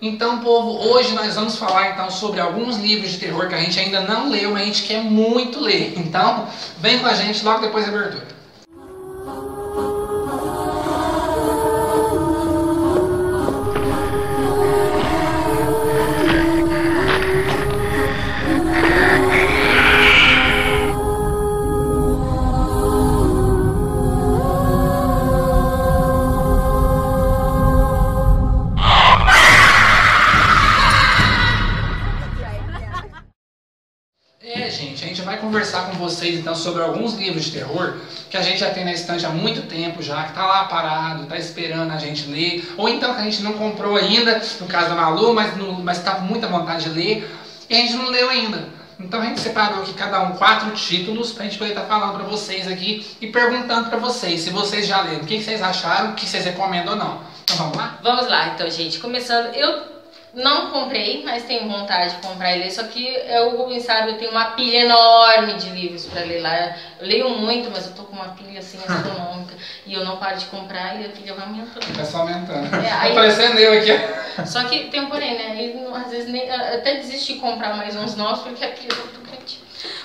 Então, povo, hoje nós vamos falar então sobre alguns livros de terror que a gente ainda não leu, mas a gente quer muito ler. Então, vem com a gente logo depois da abertura. Gente, a gente vai conversar com vocês então sobre alguns livros de terror que a gente já tem na estante há muito tempo já, que tá lá parado, tá esperando a gente ler, ou então que a gente não comprou ainda, no caso da Malu, mas tá com muita vontade de ler, e a gente não leu ainda. Então a gente separou aqui cada um 4 títulos pra gente poder estar falando pra vocês aqui e perguntando pra vocês se vocês já leram, o que vocês acharam, o que vocês recomendam ou não. Então vamos lá? Vamos lá, então, gente. Começando, eu não comprei, mas tenho vontade de comprar e ler, só que o Rubens sabe, eu tenho uma pilha enorme de livros para ler lá. Eu leio muito, mas eu tô com uma pilha assim astronômica e eu não paro de comprar e a pilha vai aumentando. Vai só aumentando. Aí, tá parecendo eu aqui. Só que tem um porém, né? E, às vezes até desisto de comprar mais uns novos porque a pilha é muito grande.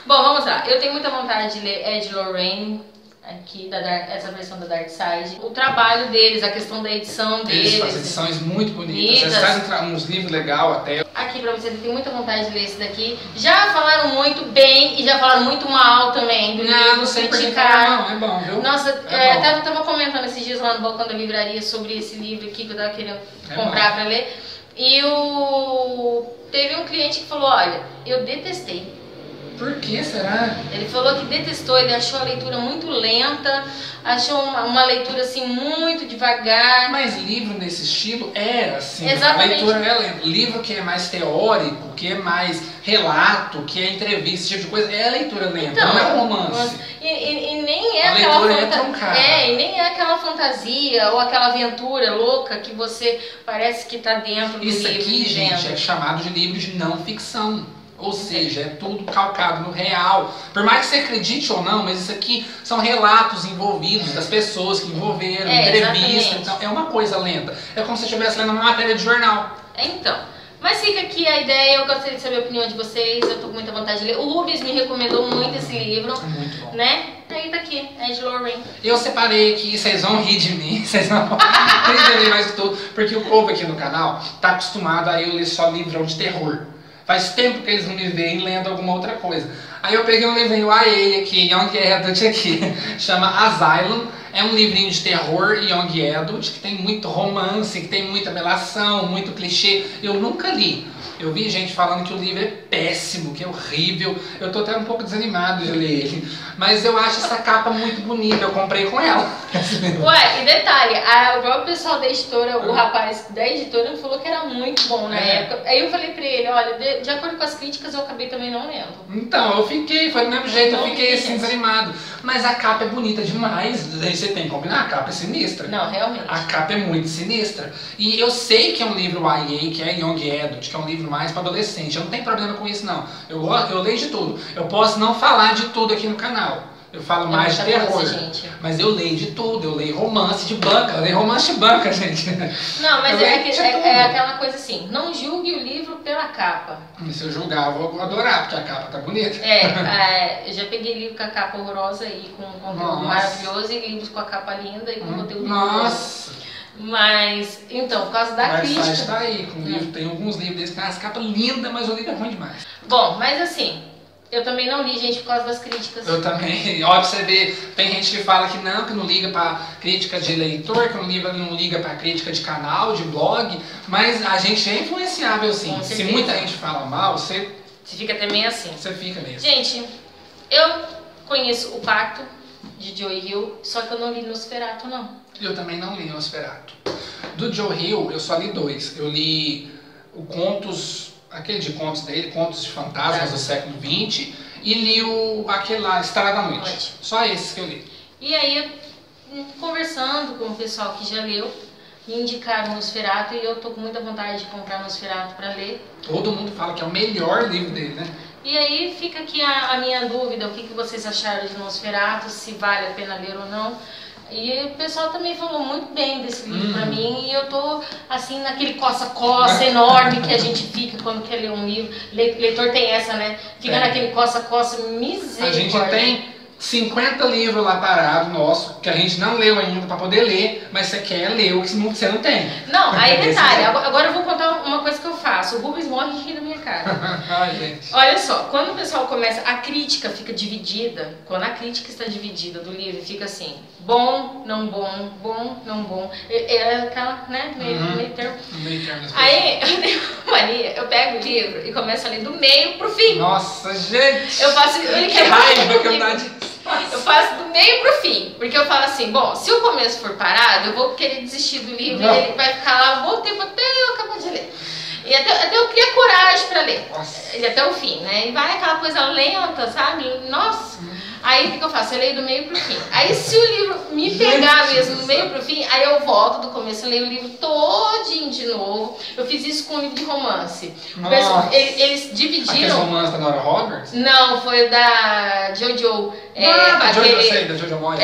Bom, vamos lá. Eu tenho muita vontade de ler Ed Lorraine, aqui essa versão da Dark Side. O trabalho deles, a questão da edição deles. Eles fazem edições muito bonitas. Eles fazem uns livros legais até. Aqui pra você, eu tenho muita vontade de ler esse daqui. Já falaram muito bem e já falaram muito mal também do livro. Não sei criticar. Não, é bom, viu? Nossa, tava comentando esses dias lá no balcão da livraria sobre esse livro aqui que eu tava querendo comprar pra ler. E teve um cliente que falou, olha, eu detestei. Por que será? Ele falou que detestou, ele achou a leitura muito lenta, achou uma leitura assim muito devagar. Mas livro nesse estilo é assim, exatamente. A leitura é lenta. Livro que é mais teórico, que é mais relato, que é entrevista, esse tipo de coisa, é leitura lenta, então, não é romance. E nem é a aquela leitura é truncada. e nem é aquela fantasia ou aquela aventura louca que você parece que está dentro do livro. Isso aqui, gente, é chamado de livro de não ficção. Ou seja, é tudo calcado no real. Por mais que você acredite ou não, mas isso aqui são relatos envolvidos das pessoas que envolveram, entrevistas. Então é uma coisa lenta. É como se você estivesse lendo uma matéria de jornal. Então, mas fica aqui a ideia, eu gostaria de saber a opinião de vocês, eu tô com muita vontade de ler. O Rubens me recomendou muito esse livro. Muito bom. Né? Aí tá aqui, Ed Lorraine. Eu separei aqui, vocês vão rir de mim, vocês não vão entender mais tudo, porque o povo aqui no canal tá acostumado a eu ler só livrão de terror. Faz tempo que eles não me veem lendo alguma outra coisa. Aí eu peguei um livrinho YA aqui, Young Adult aqui, chama Asylum. É um livrinho de terror Young Adult, que tem muito romance, que tem muita melação, muito clichê. Eu nunca li. Eu vi gente falando que o livro é péssimo, que é horrível. Eu tô até um pouco desanimado de ler ele. Mas eu acho essa capa muito bonita, eu comprei com ela. Ué, e detalhe, o próprio pessoal da editora, o rapaz da editora falou que era muito bom na época. Aí eu falei pra ele, olha, de acordo com as críticas eu acabei também não lendo. Então, eu fiquei, foi do mesmo jeito, eu fiquei assim desanimado. Mas a capa é bonita demais, aí você tem que combinar, a capa é sinistra. Não, realmente. A capa é muito sinistra. E eu sei que é um livro YA, que é Young Adult, que é um livro mais para adolescente. Eu não tenho problema com isso, não. Eu leio de tudo. Eu posso não falar de tudo aqui no canal. Eu falo mais de terror. Mas eu leio de tudo. Eu leio romance de banca. Eu leio romance de banca, gente. Não, mas é aquela coisa assim. Não julgue o livro pela capa. Se eu julgar, eu vou adorar, porque a capa tá bonita. Eu já peguei livro com a capa horrorosa e com conteúdo maravilhoso. E livros com a capa linda e com conteúdo horroroso. Mas, então, por causa da crítica... Mas tá aí, com livro, tem alguns livros desses que tem as capas lindas, mas o livro é ruim demais. Bom, mas assim, eu também não li, gente, por causa das críticas. Eu também. Olha, você vê, tem gente que fala que não liga pra crítica de leitor, que não liga pra crítica de canal, de blog, mas a gente é influenciável, sim. Se muita gente fala mal, você fica até meio assim. Você fica mesmo. Gente, eu conheço O Pacto, de Joe Hill, só que eu não li Nosferatu, não. Eu também não li Nosferatu. Do Joe Hill, eu só li 2. Eu li aquele de contos dele, Contos de Fantasmas do século XX, e li aquele lá, Estrada da Noite. Só esses que eu li. E aí, conversando com o pessoal que já leu, me indicaram Nosferatu e eu tô com muita vontade de comprar Nosferatu para ler. Todo mundo fala que é o melhor livro dele, né? E aí fica aqui a minha dúvida, o que vocês acharam de Nosferatu, se vale a pena ler ou não. E o pessoal também falou muito bem desse livro pra mim, e eu tô assim naquele coça-coça enorme que a gente fica quando quer ler um livro. Leitor tem essa, né? Fica naquele coça-coça, misericórdia. A gente tem 50 livros lá parados nosso, que a gente não leu ainda pra poder ler, mas você quer ler o que você não tem. Não, aí detalhe, agora eu vou contar uma coisa que eu faço. O Rubens morre e ri da minha cara. Ai, gente. Olha só, quando o pessoal começa, a crítica fica dividida, quando a crítica está dividida do livro, fica assim, bom, não bom, bom, não bom. É aquela, né, meio termo. Aí, eu tenho uma mania, eu pego o livro e começo a ler do meio pro fim. Nossa, gente! Eu faço... Que raiva que eu dá de... Eu faço do meio pro fim, porque eu falo assim, bom, se o começo for parado, eu vou querer desistir do livro, e ele vai ficar lá um bom tempo até eu acabar de ler. E até eu crio coragem pra ler, e até o fim, né? E vai aquela coisa lenta, sabe? Nossa! Aí o que eu faço? Eu leio do meio pro fim. Aí se o livro me pegar mesmo do meio pro fim, aí eu volto do começo, eu leio o livro todinho de novo. Eu fiz isso com o livro de romance. Eles dividiram... Aquele romance da Nora Roberts? Não, foi o da Jojo. Da Jojo Moyes.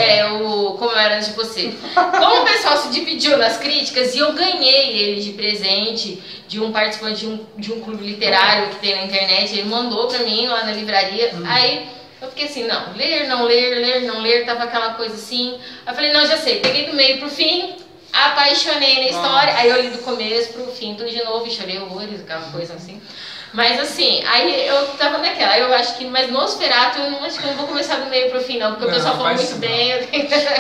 Como Eu Era Antes de Você. Como o pessoal se dividiu nas críticas, e eu ganhei ele de presente de um participante de um clube literário que tem na internet, ele mandou pra mim lá na livraria. Aí eu fiquei assim, não, ler, não ler, ler, não ler, tava aquela coisa assim. Aí eu falei, não, já sei, peguei do meio pro fim, apaixonei na história, aí eu li do começo pro fim, tudo de novo, e chorei horrores, aquela coisa assim. Mas assim, aí eu tava naquela, aí eu acho que, mas Nosferatu, eu acho que eu não vou começar do meio pro fim não, porque o pessoal falou muito bem.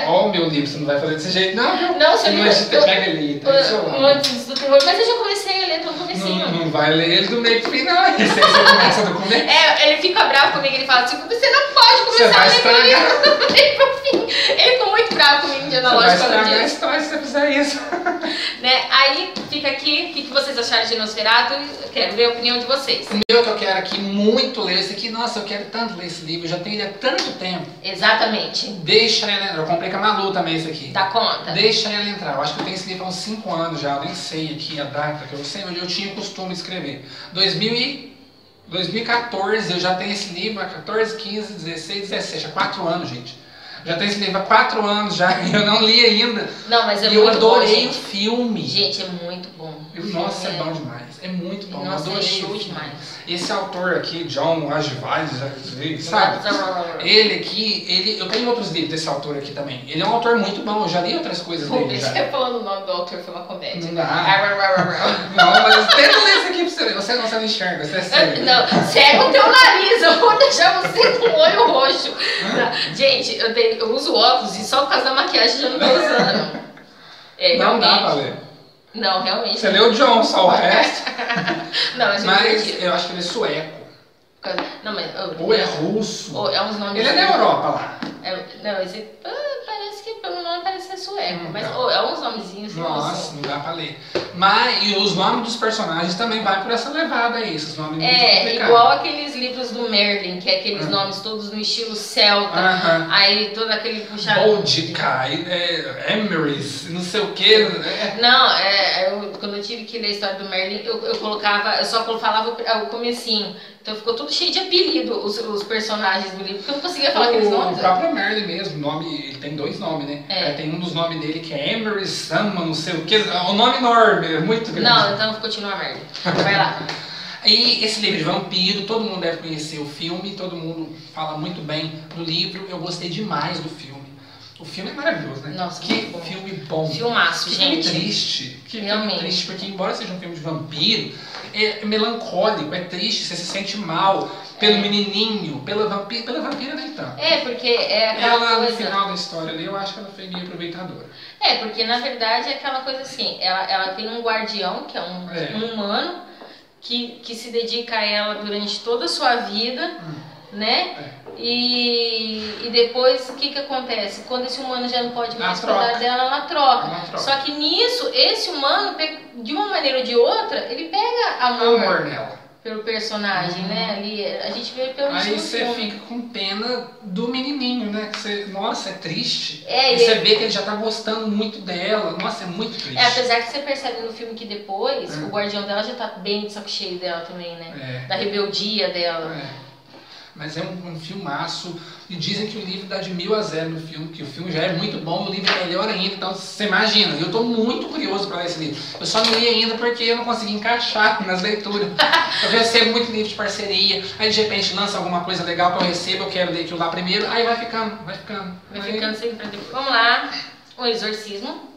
Ó, o meu livro, você não vai fazer desse jeito não, viu? Não, seu livro... Pega ele, tá Antes do terror, mas eu já comecei a ler pelo comecinho. Não vai ler ele do meio pro fim não, esse aí você começa do começo. Ele fica bravo comigo, ele fala assim, você não pode começar a ler meu livro do meio pro fim. Ele ficou muito bravo comigo no dia da loja. Você vai estragar a história se você fizer isso. Né? Aí, fica aqui, o que vocês acharam de Nosferatu? Eu quero ver a opinião de vocês. O meu que eu quero aqui muito ler, esse aqui, nossa, eu quero tanto ler esse livro, eu já tenho ele há tanto tempo. Exatamente. Deixa ela entrar, eu comprei com a Malu também esse aqui. Dá conta? Deixa ela entrar, eu acho que eu tenho esse livro há uns 5 anos já, eu nem sei aqui a data, que eu sei onde eu tinha o costume de escrever. 2014 eu já tenho esse livro, há 14, 15, 16, 17, há 4 anos, gente. Já tenho esse livro há 4 anos já, e eu não li ainda. Não, mas é e muito eu adorei bom, o filme. Gente, é muito bom. Nossa, é bom demais. É muito bom. Nossa, eu adorei. É show demais. Esse autor aqui, John Ajivales, sabe? Ele aqui, eu tenho outros livros desse autor aqui também. Ele é um autor muito bom, eu já li outras coisas dele. Você falando o nome do autor foi uma comédia. Não dá. Não, mas tenta ler isso aqui pra você ler. Você não enxerga, você é cego. Não, cega o teu nariz, eu vou deixar você com o olho roxo. Não. Gente, eu uso óculos e só por causa da maquiagem eu não tô usando. Não dá pra ler. Não, realmente. Você leu o John, só o resto. Não, mas eu acho que ele é sueco. Não, mas... Ou é russo. Ou é uns nomes... Ele é da Europa lá. Não, esse... Parece que pelo nome parece ser sueco. Mas é uns nomezinhos. Nossa, não dá pra ler. Mas e os nomes dos personagens também vai por essa levada aí. Esses nomes muito complicados. Igual aqueles livros do Merlin, que é aqueles nomes todos no estilo celta. Aí todo aquele puxado... Boldicai, Emerys, não sei o que. Não, quando eu tive que ler a história do Merlin, eu colocava... Eu só falava o comecinho. Então ficou tudo cheio de apelido, os personagens do livro, porque eu não conseguia falar aqueles nomes. O próprio Merlin mesmo, ele tem 2 nomes, né? Tem um dos nomes dele que é Emery Sama, não sei o que, o nome enorme, é muito grande. Não, então continua Merlin. Vai lá. E esse livro de vampiro, todo mundo deve conhecer o filme, todo mundo fala muito bem do livro, eu gostei demais do filme. O filme é maravilhoso, né? Nossa, que filme bom. Filmaço, gente. Que filme triste. Que realmente. Filme triste, porque embora seja um filme de vampiro, é melancólico, é triste, você se sente mal pelo menininho, pela vampira nem tanto. Porque é aquela coisa... no final da história ali, eu acho que ela foi meio aproveitadora. Porque na verdade é aquela coisa assim, ela tem um guardião, que é um humano, que se dedica a ela durante toda a sua vida, né? E depois o que acontece? Quando esse humano já não pode mais cuidar dela, ela troca. Só que nisso, esse humano, de uma maneira ou de outra, ele pega amor nela. Pelo personagem, né? Ali, a gente vê pelo Aí você fica com pena do menininho, né? Que você, nossa, é triste. E você vê que ele já tá gostando muito dela. Nossa, é muito triste. Apesar que você percebe no filme que depois, o guardião dela já tá bem de saco cheio dela também, né? Da rebeldia dela. Mas é um filmaço. E dizem que o livro dá de 1000 a 0 no filme, que o filme já é muito bom, o livro é melhor ainda. Então você imagina, eu tô muito curioso para ler esse livro. Eu só não li ainda porque eu não consegui encaixar nas leituras. Eu recebo muito livro de parceria, aí de repente lança alguma coisa legal que eu recebo, eu quero ler aquilo lá primeiro, aí vai ficando. Vai ficando sempre pra depois. Vamos lá, O Exorcismo.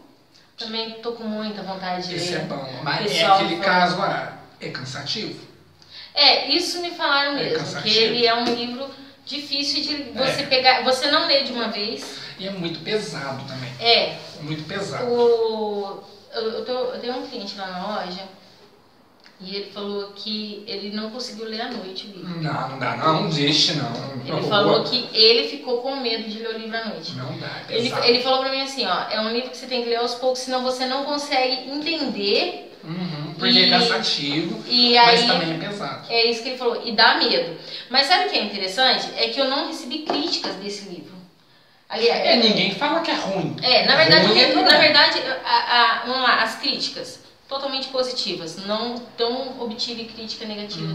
Também tô com muita vontade de ler. Esse é bom, mas é aquele caso lá, é cansativo. Isso me falaram mesmo, que ele é um livro difícil de você pegar, você não lê de uma vez. E é muito pesado também. Muito pesado. Eu tenho um cliente lá na loja e ele falou que ele não conseguiu ler à noite o livro. Não dá, não existe não. Ele falou que ele ficou com medo de ler o livro à noite. Não dá, é pesado. Ele falou pra mim assim, ó, é um livro que você tem que ler aos poucos, senão você não consegue entender. Porque é cansativo, e mas aí, também é pesado. É isso que ele falou, e dá medo. Mas sabe o que é interessante? É que eu não recebi críticas desse livro. Ninguém fala que é ruim. Na verdade, vamos lá, as críticas totalmente positivas. Não obtive crítica negativa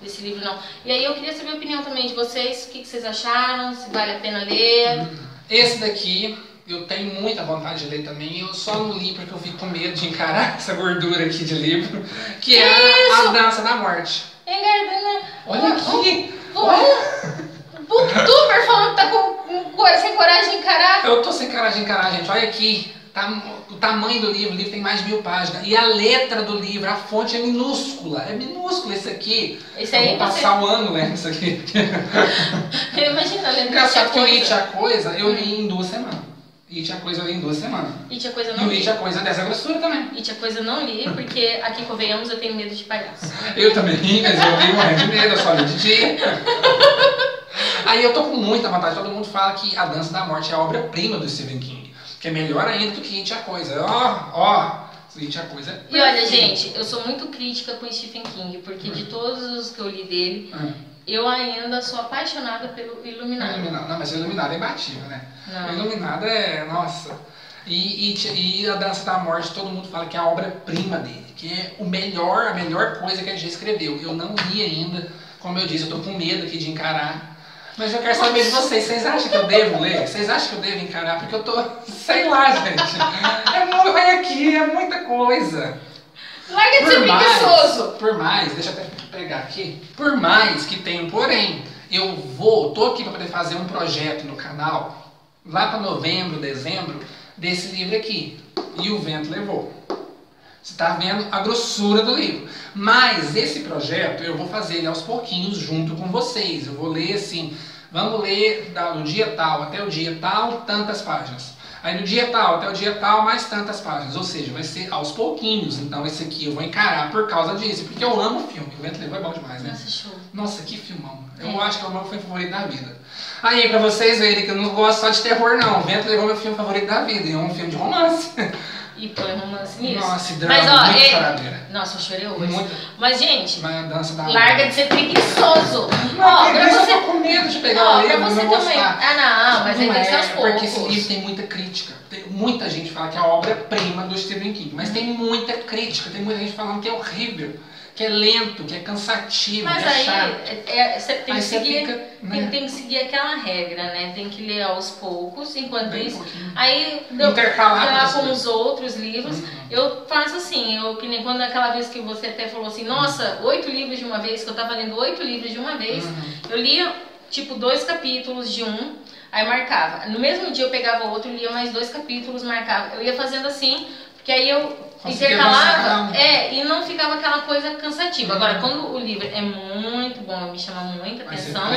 desse livro, não. E aí eu queria saber a opinião também de vocês, o que vocês acharam, se vale a pena ler. Esse daqui eu tenho muita vontade de ler também, eu só não li porque eu fico com medo de encarar essa gordura aqui de livro, que é A Dança da Morte. Olha aqui! Olha! Booktuber falando que tá sem coragem de encarar. Eu tô sem coragem de encarar, gente. Olha aqui, o tamanho do livro tem mais de 1000 páginas. E a letra do livro, a fonte é minúscula. É minúsculo esse aqui. Esse aí eu vou passar o ano lendo isso aqui. Imagina, lendo engraçado que o It a Coisa eu li em 2 semanas. It a Coisa eu li em 2 semanas. It a Coisa não li. E o It a Coisa dessa grossura também. It a Coisa eu não li, porque aqui, convenhamos, eu tenho medo de palhaço. Eu também, mas eu li morrendo de medo, eu só li de dia. Aí eu tô com muita vontade, todo mundo fala que A Dança da Morte é a obra-prima do Stephen King, que é melhor ainda do que It a Coisa. It a Coisa é... E olha, gente, eu sou muito crítica com Stephen King, porque de todos os que eu li dele, eu ainda sou apaixonada pelo Iluminado. Não, mas o Iluminado é imbatível, né? O Iluminado é... nossa... E A Dança da Morte, todo mundo fala que é a obra-prima dele, que é a melhor coisa que ele já escreveu. Eu não li ainda, como eu disse, eu tô com medo aqui de encarar. Mas eu quero saber de vocês, vocês acham que eu devo ler? Vocês acham que eu devo encarar? Porque eu tô, sei lá, gente. Olha aqui, é muita coisa. Larga de ser preguiçoso. Por mais, deixa eu até pegar aqui. Por mais que tenha um porém, tô aqui para poder fazer um projeto no canal, lá para novembro, dezembro, desse livro aqui. E o vento levou. Você está vendo a grossura do livro. Mas esse projeto eu vou fazer ele aos pouquinhos junto com vocês. Eu vou ler assim, vamos ler do dia tal até o dia tal, tantas páginas. Aí do dia tal até o dia tal, mais tantas páginas. Ou seja, vai ser aos pouquinhos. Então esse aqui eu vou encarar por causa disso. Porque eu amo o filme. O Vento Levou é bom demais, né? Nossa, show. Nossa, que filmão. Eu acho que é o meu filme favorito da vida. Aí, pra vocês verem que eu não gosto só de terror, não. O Vento Levou é meu filme favorito da vida. E é um filme de romance. E põe romance nisso. Nossa, drama, muito choradeira. Nossa, eu chorei hoje. Muito. Mas, gente, larga de ser preguiçoso. Pra você... eu tô com medo de pegar o livro e não gostar. Não, mas aí tem que ser aos poucos. Porque esse livro tem muita crítica. Muita gente fala que é a obra-prima do Stephen King. Mas tem muita crítica. Tem muita gente falando que é horrível. Que é lento, que é cansativo, mas que é chato. Você tem que seguir, tem que seguir aquela regra, né? Tem que ler aos poucos, enquanto isso. Aí intercalar com os outros livros. Eu faço assim, que nem quando aquela vez que você até falou assim, nossa, 8 livros de uma vez, que eu tava lendo 8 livros de uma vez, eu lia tipo 2 capítulos de um, aí marcava. No mesmo dia eu pegava outro, lia mais 2 capítulos, marcava. Eu ia fazendo assim, porque aí eu intercalava, e não ficava aquela coisa cansativa. Agora, quando o livro é muito bom, me chama muita atenção,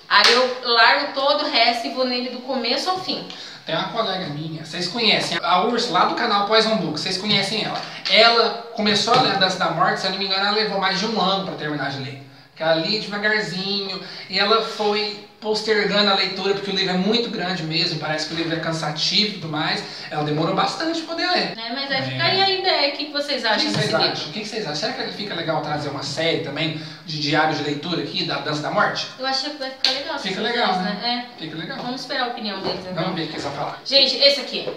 aí eu largo todo o resto e vou nele do começo ao fim. Tem uma colega minha, vocês conhecem, a Úrsula, lá do canal Poison Book, vocês conhecem ela. Ela começou a ler A Dança da Morte, se eu não me engano, ela levou mais de 1 ano para terminar de ler. Ela lia devagarzinho, e ela foi postergando a leitura, porque o livro é muito grande mesmo, parece que o livro é cansativo e tudo mais. Ela demorou bastante para poder ler. Mas aí fica aí a ideia, o que vocês acham desse livro? O que vocês acham? Será que fica legal trazer uma série também de diário de leitura aqui, da Dança da Morte? Eu acho que vai ficar legal. Fica legal, né? Fica legal. Vão esperar a opinião deles, então. Vamos ver o que eles vão falar. Gente, esse aqui,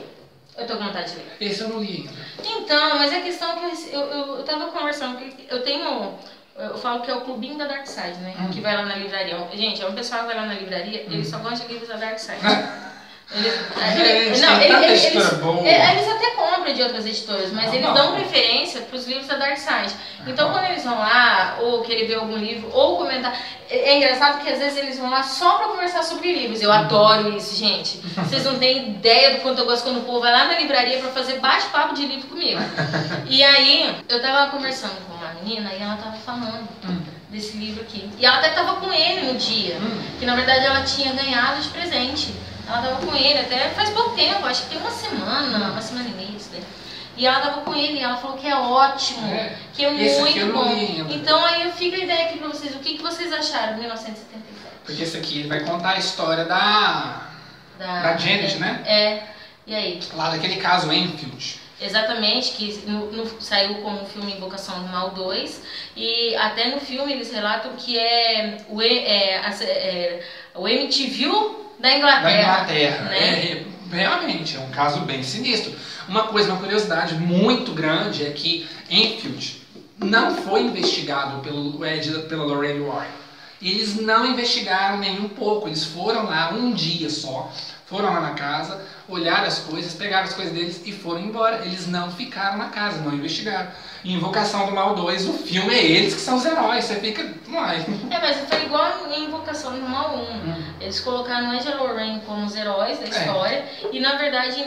eu tô com vontade de ler. Esse eu não li ainda. Então, mas a questão é que eu tava conversando, que eu tenho Eu falo que é o clubinho da Dark Side, né? Que vai lá na livraria. Gente, é um pessoal que vai lá na livraria, eles só gostam de livros da Dark Side. Eles até compram de outras editoras, mas eles dão preferência para os livros da Dark Side. Então quando eles vão lá, ou querer ver algum livro, ou comentar... É engraçado que às vezes eles vão lá só para conversar sobre livros. Eu adoro isso, gente. Vocês não têm ideia do quanto eu gosto quando o povo vai lá na livraria para fazer bate-papo de livro comigo. E aí, eu tava conversando com uma menina e ela tava falando desse livro aqui. E ela até tava com ele no dia, que na verdade ela tinha ganhado de presente. Ela tava com ele até faz pouco tempo, acho que tem uma semana e meia isso daí. E ela tava com ele e ela falou que é ótimo, que é muito bom. Então aí fica a ideia aqui pra vocês, o que vocês acharam de 1977? Porque esse aqui vai contar a história da Janet, né? E aí? Lá daquele caso Enfield. Exatamente, que saiu como filme Invocação do Mal 2. E até no filme eles relatam que é o MTV da Inglaterra. Né? Realmente, é um caso bem sinistro. Uma curiosidade muito grande é que Enfield não foi investigado pela Lorraine Warren. Eles não investigaram nem um pouco, eles foram lá um dia só, foram lá na casa, olharam as coisas, pegaram as coisas deles e foram embora. Eles não ficaram na casa, não investigaram. Em Invocação do Mal 2, o filme é eles que são os heróis, você fica... Mas foi igual em Invocação do Mal 1. Eles colocaram Ed e Lorraine como os heróis da história. E na verdade,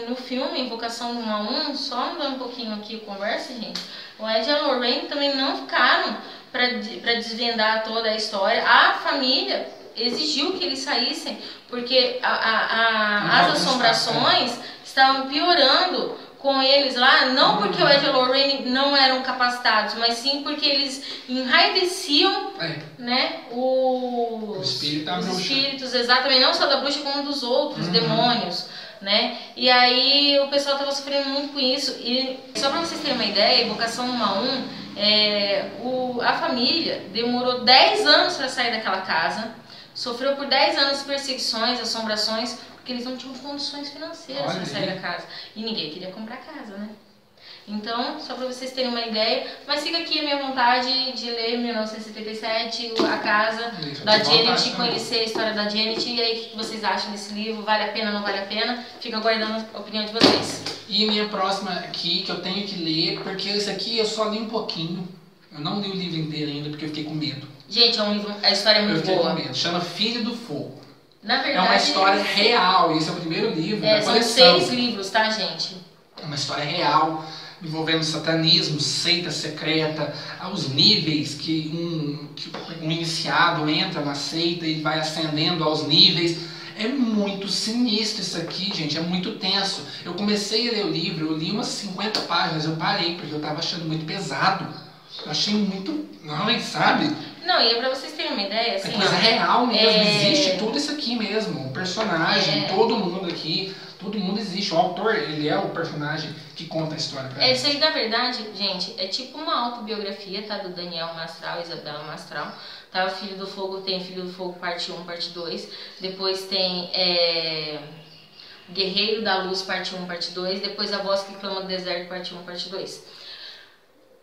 no filme Invocação do Mal 1, só mudando um pouquinho aqui a conversa, gente, o Ed e a Lorraine também não ficaram para desvendar toda a história. A família exigiu que eles saíssem, porque as assombrações estavam piorando com eles lá, não porque o Ed e a Lorraine não eram capacitados, mas sim porque eles enraiveciam né, os espíritos, exatamente, não só da bruxa, como dos outros demônios. Né? E aí o pessoal estava sofrendo muito com isso. E só para vocês terem uma ideia, Invocação do Mal 1, a família demorou 10 anos para sair daquela casa, sofreu por 10 anos perseguições, assombrações, porque eles não tinham condições financeiras para sair da casa. E ninguém queria comprar casa, né? Então, só para vocês terem uma ideia, mas fica aqui a minha vontade de ler 1977, a casa da Janet, conhecer a história da Janet. E aí, o que vocês acham desse livro? Vale a pena, não vale a pena? Fico aguardando a opinião de vocês. E minha próxima aqui, que eu tenho que ler, porque esse aqui eu só li um pouquinho. Eu não li o livro inteiro ainda, porque eu fiquei com medo. Gente, é um livro, a história é muito boa. Eu fiquei com medo. Chama Filho do Fogo. Na verdade, é uma história real, esse é o primeiro livro da são coleção. 6 livros, tá, gente? É uma história real, envolvendo satanismo, seita secreta, aos níveis que um iniciado entra na seita e vai ascendendo aos níveis. É muito sinistro isso aqui, gente, é muito tenso. Eu comecei a ler o livro, eu li umas 50 páginas, eu parei, porque eu estava achando muito pesado. Eu achei muito... Não, sabe? Não, e é pra vocês terem uma ideia, assim... É coisa real mesmo, existe tudo isso aqui mesmo. O personagem, todo mundo aqui, todo mundo existe. O autor, ele é o personagem que conta a história pra isso aí, na verdade, gente, é tipo uma autobiografia, tá? Do Daniel Mastral, Isabela Mastral. Tá? O Filho do Fogo tem Filho do Fogo parte 1, parte 2. Depois tem... Guerreiro da Luz, parte 1, parte 2. Depois A Voz que Clama do Deserto, parte 1, parte 2.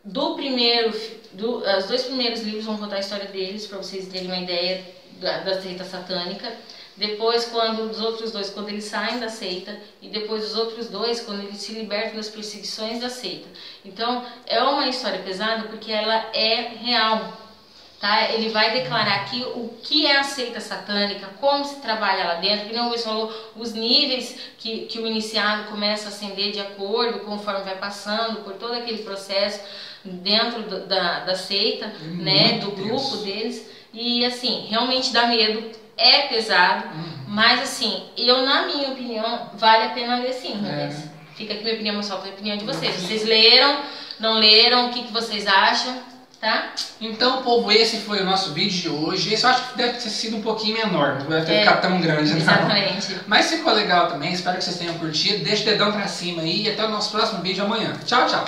Os 2 primeiros livros vão contar a história deles, para vocês terem uma ideia da seita satânica. Depois, os outros 2, quando eles saem da seita. E depois os outros 2, quando eles se libertam das perseguições da seita. Então, é uma história pesada porque ela é real. Tá? Ele vai declarar aqui o que é a seita satânica, como se trabalha lá dentro, que não você falou, os níveis que o iniciado começa a ascender de acordo, conforme vai passando por todo aquele processo dentro da seita, né, do grupo deles. E assim, realmente dá medo, é pesado, mas assim, na minha opinião, vale a pena ler sim, Fica aqui minha opinião, mas falta a opinião de vocês. Vocês leram, não leram, o que vocês acham? Tá? Então, povo, esse foi o nosso vídeo de hoje. Esse eu acho que deve ter sido um pouquinho menor, não deve ter ficado tão grande, não. Exatamente. Mas ficou legal também, espero que vocês tenham curtido. Deixa o dedão pra cima aí e até o nosso próximo vídeo amanhã. Tchau, tchau!